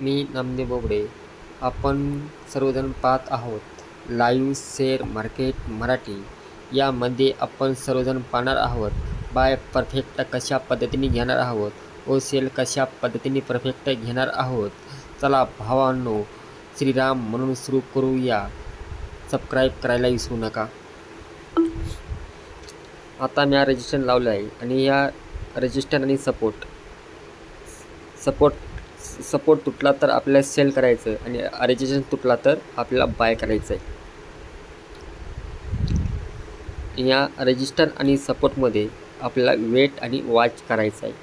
मी नामदेव बोबडे. आपण सर्वजण पाहत आहोत लाईव्ह शेअर मार्केट मराठी. यामध्ये आपण सर्वजण पाहणार आहोत बाय परफेक्ट कशा पद्धतीने घेणार आहोत व सेल कशा पद्धतीने परफेक्ट घेणार आहोत. चला भावांनो, श्रीराम म्हणून सुरू करूया. सबस्क्राईब करायला विसरू नका. आता मी रजिस्टर लावलं आहे आणि या रजिस्टर आणि सपोर्ट तुटला तर आपल्याला सेल करायचं आणि रजिस्ट्रेशन तुटला तर आपल्याला बाय करायचं आहे. या रजिस्टर आणि सपोर्टमध्ये आपल्याला वेट आणि वॉच करायचं आहे.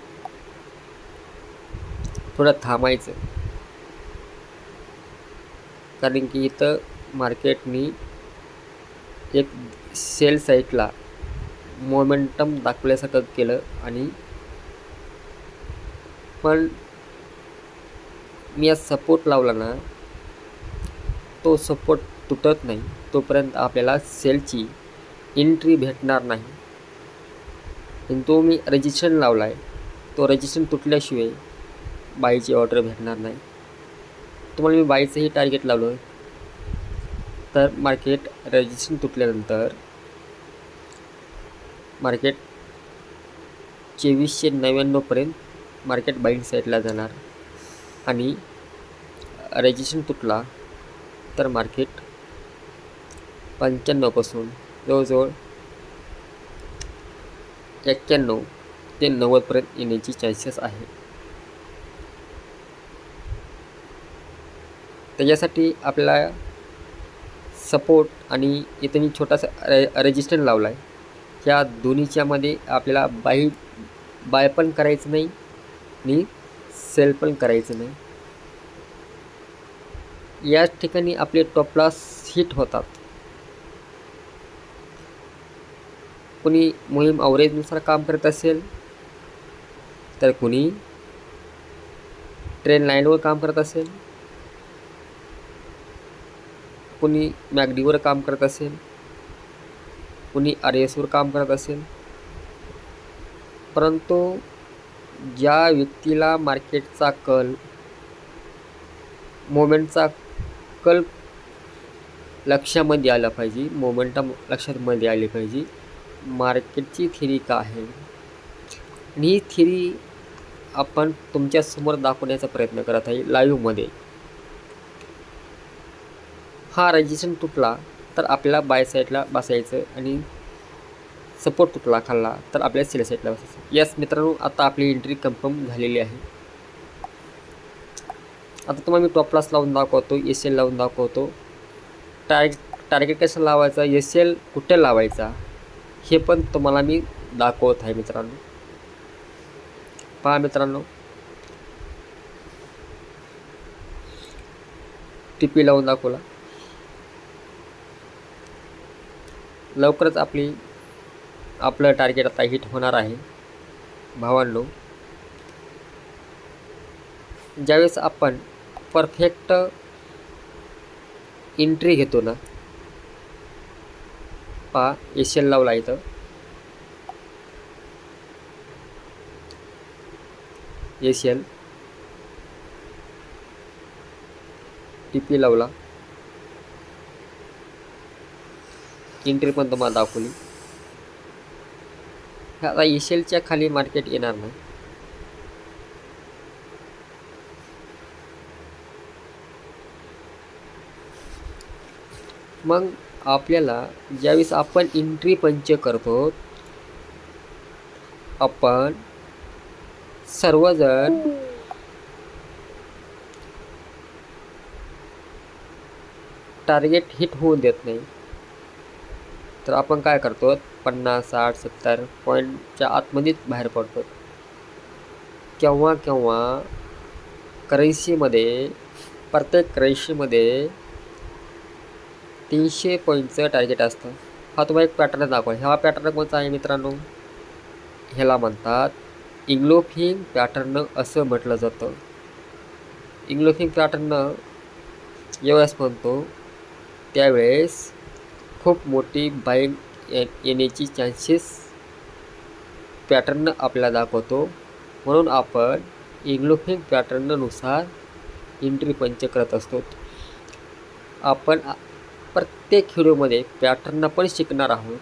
थोडं थांबायचं, कारण की इथं मार्केटनी एक सेल साईडला मोमेंटम दाखवल्यासारखं केलं आणि पण मी या सपोर्ट लावला ना, तो सपोर्ट तुटत नाही तोपर्यंत आपल्याला सेलची एंट्री भेटणार नाही. आणि तो मी रजिस्ट्रेशन लावला आहे, तो रजिस्ट्रेशन तुटल्याशिवाय बाईची ऑर्डर भेटणार नाही. तुम्हाला मी बाईचंही टार्गेट लावलं आहे. तर मार्केट रजिस्ट्रेशन तुटल्यानंतर मार्केट 2499पर्यंत मार्केट बाईंग साईडला जाणार आणि रजिस्ट्रेशन तुटला तर मार्केट 95पासून जवळजवळ 91 ते 90पर्यंत येण्याची चान्सेस आहे. त्याच्यासाठी आपल्याला सपोर्ट आणि इथे मी छोटासा रजिस्टर लावला आहे. ह्या दोन्हीच्यामध्ये आपल्याला बाय पण करायचं नाही आणि सेल पण करायचं नाही. याच ठिकाणी आपले टॉप लॉस हिट होतात. कोणी मोहीम ॲव्हरेजनुसार काम करत असेल तर कोणी ट्रेन लाईनवर काम करत असेल, कोणी मॅगडीवर काम करत असेल, कोणी RSवर काम करत असेल. परंतु ज्या व्यक्तीला मार्केटचा मोमेंटचा कल लक्षामध्ये आला पाहिजे, मोमेंटम लक्षामध्ये आले पाहिजे, मार्केटची थिअरी काय आहे आणि ही थिअरी आपण तुमच्यासमोर दाखवण्याचा प्रयत्न करत आहे लाईव्हमध्ये. हा रजिस्ट्रेशन तुटला तर आपल्याला बाय साईडला बसायचं आणि सपोर्ट तुटला खाल्ला तर आपल्याला सेल साईडला बसायचं. यस मित्रांनो, आता आपली एंट्री कन्फर्म झालेली आहे. आता तुम्हाला मी टॉप लॉस लावून दाखवतो, SL लावून दाखवतो. टार्गेट कसं लावायचा, SL कुठे लावायचा हे पण तुम्हाला मी दाखवत आहे मित्रांनो. पहा मित्रांनो, TP लावून दाखवला. लवकरच आपलं टार्गेट आता हिट होणार आहे. भावांनो, ज्यावेळेस आपण परफेक्ट एंट्री घेतो ना, पहा SL लावला इथं, SL TP लावला, एंट्री पण तुम्हाला दाखवली. आता SLच्या खाली मार्केट येणार नाही. मग आपल्याला ज्यावेळेस आपण एंट्री पंच करतो, आपण सर्वजण टार्गेट हिट होऊ देत नाही. तर आपण काय करतो, 50, 60, 70 पॉईंटच्या आतमध्येच बाहेर पडतो. केव्हा करन्सीमध्ये, प्रत्येक करन्सीमध्ये 300 पॉईंटचं टार्गेट असतं. हा तुम्हाला एक पॅटर्न दाखवा. हा पॅटर्न कोणता आहे मित्रांनो, ह्याला म्हणतात इंग्लोफिंग पॅटर्न असं म्हटलं जातं. इंग्लोफिंग पॅटर्न ज्यावेळेस म्हणतो त्यावेळेस खूप मोठी बाईंग येण्याची चान्सेस पॅटर्न आपल्याला दाखवतो. म्हणून आपण इंग्लोफिंग पॅटर्ननुसार एंट्री पंच करत असतो. आपण प्रत्येक व्हिडिओमध्ये पॅटर्न पण शिकणार आहोत,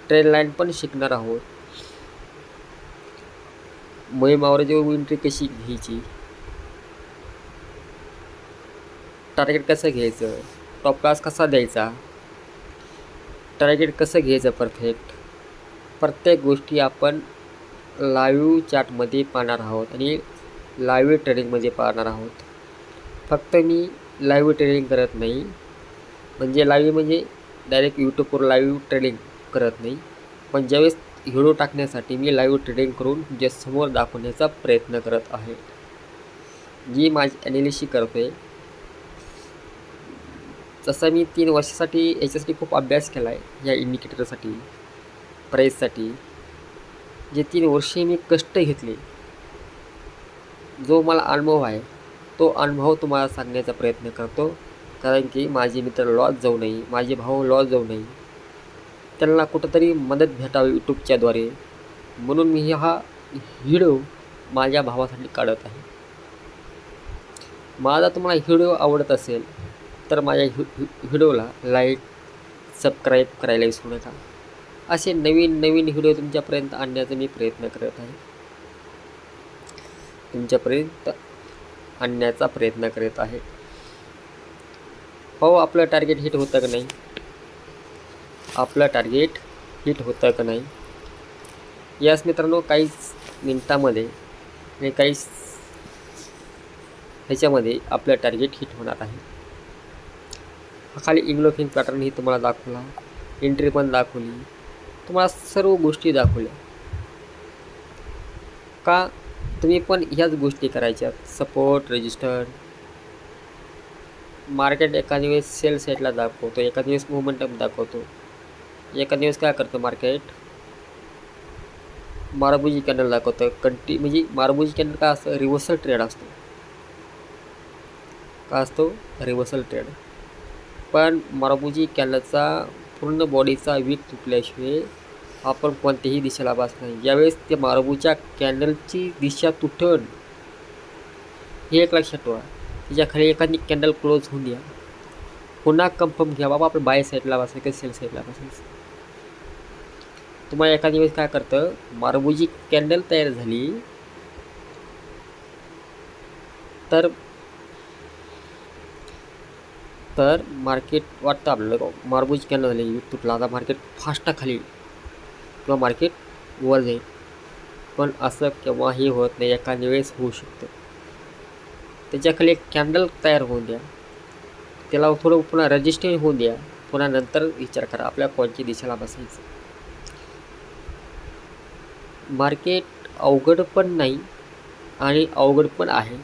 ट्रेन लाईन पण शिकणार आहोत, मोहिमावर जेव्हा एंट्री कशी घ्यायची, टार्गेट कसं घ्यायचं, टॉप क्लास कसा द्यायचा, टार्गेट कसं घ्यायचं परफेक्ट, प्रत्येक गोष्टी आपण लाईव्ह चॅटमध्ये पाहणार आहोत आणि लाईव्ह ट्रेडिंगमध्ये पाहणार आहोत. फक्त मी लाईव्ह ट्रेडिंग करत नाही, म्हणजे लाईव्ह म्हणजे डायरेक्ट यूट्यूबवर लाईव्ह ट्रेडिंग करत नाही, पण ज्यावेळेस व्हिडिओ टाकण्यासाठी मी लाईव्ह ट्रेडिंग करून तुमच्यासमोर दाखवण्याचा प्रयत्न करत आहे, जी माझी ॲनालिसिस करतो आहे. जसं मी 3 वर्षासाठी याच्यासाठी खूप अभ्यास केला आहे, या इंडिकेटरसाठी, प्राईससाठी. जे 3 वर्षे मी कष्ट घेतले, जो मला अनुभव आहे, तो अनुभव तुम्हाला सांगण्याचा प्रयत्न करतो. कारण की माझे मित्र लॉस जाऊ नये, माझे भाऊ लॉस जाऊ नये, त्यांना कुठंतरी मदत भेटावी यूट्यूबच्याद्वारे, म्हणून मी हा व्हिडिओ माझ्या भावासाठी काढत आहे. माझा तुम्हाला व्हिडिओ आवडत असेल तर माझ्या व्हिडिओला लाईक, सबस्क्राईब करायला विसरू नका. असे नवीन नवीन व्हिडिओ तुमच्यापर्यंत आणण्याचा मी प्रयत्न करत आहे, तुमच्यापर्यंत आणण्याचा प्रयत्न करत आहे. हो, आपलं टार्गेट हिट होतं का नाही, आपलं टार्गेट हिट होतं का नाही. यास मित्रांनो, काहीच मिनटामध्ये आणि काहीच ह्याच्यामध्ये आपलं टार्गेट हिट होणार आहे. हा खाली इंग्लोफिन पॅटर्न ही तुम्हाला दाखवला, एंट्री पण दाखवली, तुम्हाला सर्व गोष्टी दाखवल्या. का तुम्ही पण ह्याच गोष्टी करायच्या. सपोर्ट, रेजिस्टर, मार्केट एका दिवस सेल साईडला दाखवतो, एका दिवस मोमेंटम दाखवतो, एका दिवस काय करतो मार्केट, मारबुजी कॅन्डल दाखवतं. म्हणजे मारबुजी कॅन्डल काय असतं, रिव्हर्सल ट्रेड असतो. का असतो, रिव्हर्सल ट्रेड. पण मारबुजी कॅन्डलचा पूर्ण बॉडीचा वीक तुटल्याशिवाय आपण कोणत्याही दिशेला बस नाही. ज्यावेळेस ते मारबूच्या कॅन्डलची दिशा तुटण हे एक लक्षात ठेवा. त्याच्या खाली एखादी कॅन्डल क्लोज होऊन द्या, पुन्हा कन्फर्म घ्या, बाबा आपण बाय साईडला बसायचं की सेल साईडला बसायचं. तुम्हाला एखाद्या वेळेस काय करतं, मारबुजी कॅन्डल तयार झाली तर मार्केट वाटतं आपल्याला मारबुजी कॅन्डल झाली, वीक तुटला, आता मार्केट फास्ट खाली किंवा मार्केट वर जाईल. पण असं केव्हाही होत नाही, एखाद्या वेळेस होऊ शकतं. त्याच्याखाली एक कॅन्डल तयार होऊन द्या, त्याला थोडं पुन्हा रजिस्टर होऊन द्या, पुन्हा नंतर विचार करा आपल्या कोणत्या दिशेला बसायचं. मार्केट अवघड पण नाही आणि अवघड पण आहे.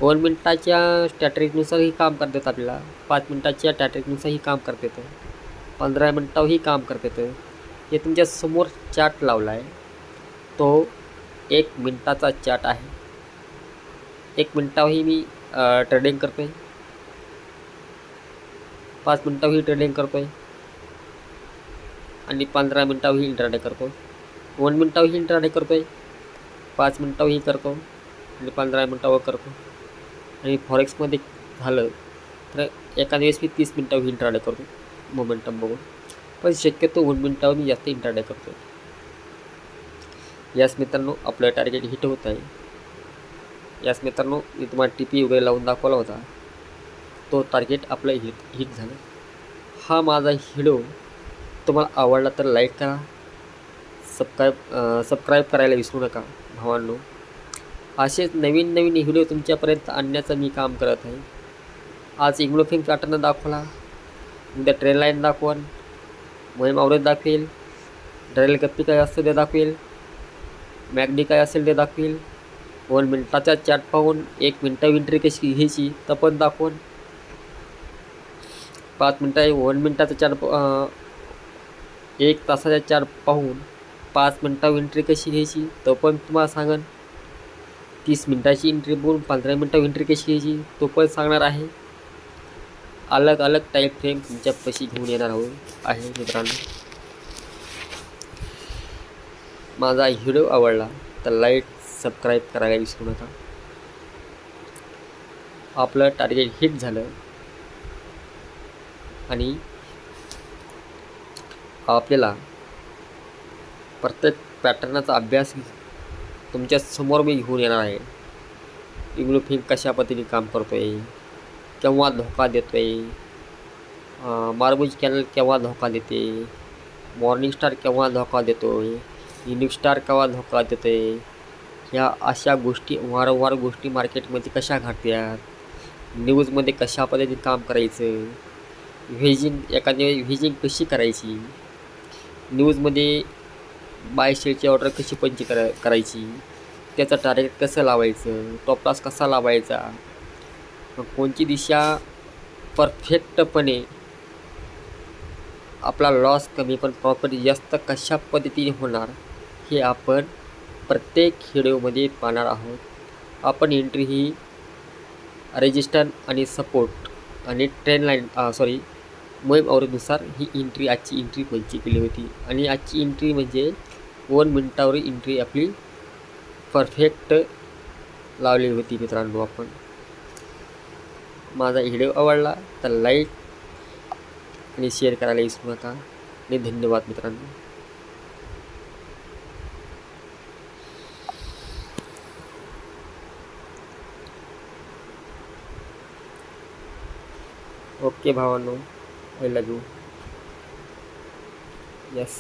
1 मिनिटाच्या स्ट्रॅटेजीनुसारही काम करतात आपल्याला, 5 मिनिटाच्या स्ट्रॅटेजीनुसारही काम करतात, 15 मिनिटावरही काम करतात. हे तुमच्या समोर चार्ट लावला आहे, तो 1 मिनिटाचा चार्ट आहे. 1 मिनिटावरही मी ट्रेडिंग करतो आहे, 5 मिनिटावरही ट्रेडिंग करतो आहे आणि 15 मिनिटावरही इंट्राडे करतो. 1 मिनिटावरही इंट्राडे करतो आहे, 5 मिनिटावरही करतो आणि 15 मिनिटावर करतो. आणि फॉरेक्समध्ये झालं तर एका दिवस मी 30 मिनिटावर इंट्राडे करतो मोमेंटम बघून, पण शक्यतो 1 मिनिटावर मी जास्त इंट्राडे करतो. यास मित्रांनो, आपलं टार्गेट हिट होत आहे. यास मित्रांनो, मी तुम्हाला TP वगैरे लावून दाखवला होता, तो टार्गेट आपलं हिट झालं. हा माझा व्हिडिओ तुम्हाला आवडला तर लाईक करा, सबस्क्राईब करायला विसरू नका भावांनो. असेच नवीन नवीन व्हिडिओ तुमच्यापर्यंत आणण्याचं मी काम करत आहे. आज इंग्लोफिन पॅटर्न दाखवला, उद्या ट्रेन लाईन दाखवाल, मोहीम आवरेज दाखवेल, ड्रेल गप्पी काय असतं ते दाखवेल, मॅगडी काय असेल ते दाखवेल. 1 मिनिटाचा चार्ट पाहून 1 मिनिटा एंट्री कशी घ्यायची तर पण दाखवून, 1 मिनिटाचा चार्ट 1 तासाचा चार्ट पाहून 5 मिनिटावर एंट्री कशी घ्यायची तो पण तुम्हाला सांगेन. 30 मिनिटाची एंट्री बघून 15 मिनिटावर एंट्री कशी घ्यायची तो पण सांगणार आहे. अलग अलग टाईम फ्रेम तुमच्यापाशी घेऊन येणार आहे मित्रांनो. माझा व्हिडिओ आवडला तर लाईक सबस्क्राईब करायला विसरू नका. आपलं टार्गेट हिट झालं आणि आपल्याला प्रत्येक पॅटर्नचा अभ्यास तुमच्या समोर मी घेऊन येणार आहे. इग्लूफिंग कशा पद्धतीने काम करतो आहे, केव्हा धोका देतो आहे, मार्बुज कॅनल केव्हा धोका देते, मॉर्निंग स्टार केव्हा धोका देतो आहे, युनिक स्टार केव्हा धोका देतो आहे, ह्या अशा गोष्टी वारंवार गोष्टी मार्केटमध्ये कशा घडतात, न्यूजमध्ये कशा पद्धतीने काम करायचं, एखाद्या व्हेजिंग कशी करायची, न्यूजमध्ये बाय शेअरची ऑर्डर कशी पंच करायची, त्याचं टार्गेट कसं लावायचं, टॉप लॉस कसा लावायचा, कोणती दिशा परफेक्टपणे आपला लॉस कमी पण प्रॉफिट जास्त कशा पद्धतीने होणार हे आपण प्रत्येक व्हिडिओमध्ये पाहणार आहोत. आपण एंट्री ही रेजिस्टन्स आणि सपोर्ट आणि ट्रेंड लाईन मोहीम आवृत्तीनुसार ही एंट्री आजची एंट्री पंच केली होती आणि आजची एंट्री म्हणजे 1 मिनिटावर एंट्री आपली परफेक्ट लावली होती. मित्रांनो, आपण माझा व्हिडिओ आवडला तर लाईक आणि शेअर करायला विसरू नका आणि धन्यवाद मित्रांनो. ओके भावांनो, आय लव्ह यू. यस.